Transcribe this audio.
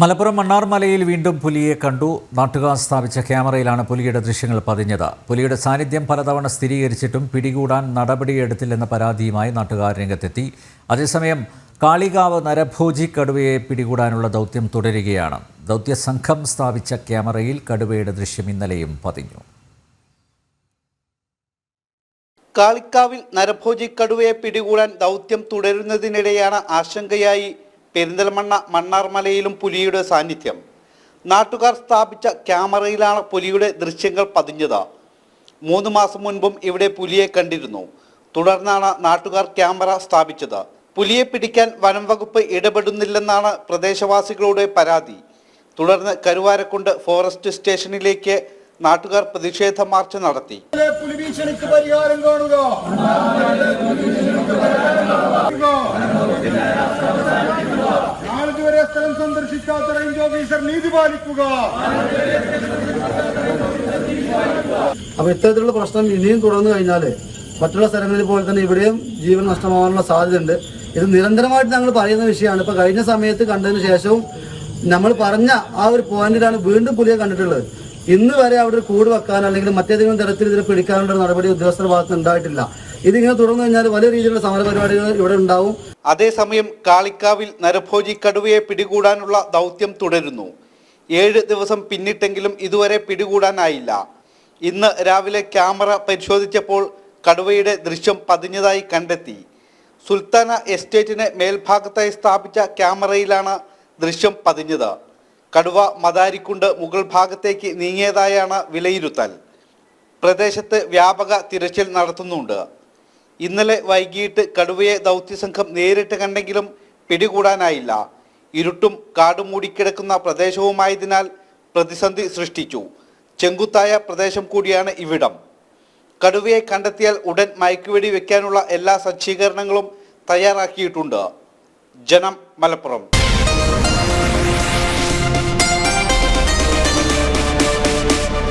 മലപ്പുറം മണ്ണാർമലയിൽ വീണ്ടും പുലിയെ കണ്ടു. നാട്ടുകാർ സ്ഥാപിച്ച ക്യാമറയിലാണ് പുലിയുടെ ദൃശ്യങ്ങൾ പതിഞ്ഞത്. പുലിയുടെ സാന്നിധ്യം പലതവണ സ്ഥിരീകരിച്ചിട്ടും പിടികൂടാൻ നടപടിയെടുത്തില്ലെന്ന പരാതിയുമായി നാട്ടുകാർ രംഗത്തെത്തി. അതേസമയം കാളികാവ് നരഭോജി കടുവയെ പിടികൂടാനുള്ള ദൗത്യം തുടരുകയാണ്. ദൗത്യസംഘം സ്ഥാപിച്ച ക്യാമറയിൽ കടുവയുടെ ദൃശ്യം ഇന്നലെയും പതിഞ്ഞു. കാളിക്കാവിൽ നരഭോജി കടുവയെ പിടികൂടാൻ ദൗത്യം തുടരുന്നതിനിടെയാണ് ആശങ്കയായി പെരിന്തൽമണ്ണ മണ്ണാർമലയിലും പുലിയുടെ സാന്നിധ്യം. നാട്ടുകാർ സ്ഥാപിച്ച ക്യാമറയിലാണ് പുലിയുടെ ദൃശ്യങ്ങൾ പതിഞ്ഞത്. 3 മാസം മുൻപും ഇവിടെ പുലിയെ കണ്ടിരുന്നു. തുടർന്നാണ് നാട്ടുകാർ ക്യാമറ സ്ഥാപിച്ചത്. പുലിയെ പിടിക്കാൻ വനം വകുപ്പ് ഇടപെടുന്നില്ലെന്നാണ് പ്രദേശവാസികളുടെ പരാതി. തുടർന്ന് കരുവാരക്കുണ്ട് ഫോറസ്റ്റ് സ്റ്റേഷനിലേക്ക് നാട്ടുകാർ പ്രതിഷേധ മാർച്ച് നടത്തി. പരിഹാരം കാണുക, നാളിതുവരെ സ്ഥലം സന്ദർശിക്കാത്ത റേഞ്ച് ഓഫീസർ നീതി പാലിക്കുക. അപ്പൊ ഇത്തരത്തിലുള്ള പ്രശ്നം ഇനിയും തുടർന്നു കഴിഞ്ഞാല് മറ്റുള്ള സ്ഥലങ്ങളിൽ പോലെ തന്നെ ഇവിടെയും ജീവൻ നഷ്ടമാകാനുള്ള സാധ്യതയുണ്ട്. ഇത് നിരന്തരമായിട്ട് ഞങ്ങൾ പറയുന്ന വിഷയമാണ്. ഇപ്പൊ കഴിഞ്ഞ സമയത്ത് കണ്ടതിന് ശേഷവും നമ്മൾ പറഞ്ഞ ആ ഒരു പോയിന്റിലാണ് വീണ്ടും പുലിയെ കണ്ടിട്ടുള്ളത്. ഇന്ന് വരെ അവിടെ ഒരു കൂട് വെക്കാൻ അല്ലെങ്കിൽ മറ്റേതെങ്കിലും തരത്തിൽ ഇതിനെ പിടിക്കാനുള്ള നടപടി ഉദ്യോഗസ്ഥരുടെ ഭാഗത്ത് ഉണ്ടായിട്ടില്ല. ഇതിങ്ങനെ തുടർന്നു കഴിഞ്ഞാൽ വലിയ രീതിയിലുള്ള സമരപരിപാടികൾ ഇവിടെ ഉണ്ടാവും. അതേസമയം കാളിക്കാവിൽ നരഭോജി കടുവയെ പിടികൂടാനുള്ള ദൗത്യം തുടരുന്നു. 7 ദിവസം പിന്നിട്ടെങ്കിലും ഇതുവരെ പിടികൂടാനായില്ല. ഇന്ന് രാവിലെ ക്യാമറ പരിശോധിച്ചപ്പോൾ കടുവയുടെ ദൃശ്യം പതിഞ്ഞതായി കണ്ടെത്തി. സുൽത്താന എസ്റ്റേറ്റിന് മേൽഭാഗത്തായി സ്ഥാപിച്ച ക്യാമറയിലാണ് ദൃശ്യം പതിഞ്ഞത്. കടുവ മദാരിക്കുണ്ട് മുകൾ ഭാഗത്തേക്ക് നീങ്ങിയതായാണ് വിലയിരുത്തൽ. പ്രദേശത്ത് വ്യാപക തിരച്ചിൽ നടത്തുന്നുണ്ട്. ഇന്നലെ വൈകിട്ട് കടുവയെ ദൗത്യസംഘം നേരിട്ട് കണ്ടെങ്കിലും പിടികൂടാനായില്ല. ഇരുട്ടും കാടും മൂടിക്കിടക്കുന്ന പ്രദേശവുമായതിനാൽ പ്രതിസന്ധി സൃഷ്ടിച്ചു. ചെങ്കുത്തായ പ്രദേശം കൂടിയാണ് ഇവിടം. കടുവയെ കണ്ടെത്തിയാൽ ഉടൻ മയക്കുവെടി വെക്കാനുള്ള എല്ലാ സജ്ജീകരണങ്ങളും തയ്യാറാക്കിയിട്ടുണ്ട്. ജനം, മലപ്പുറം.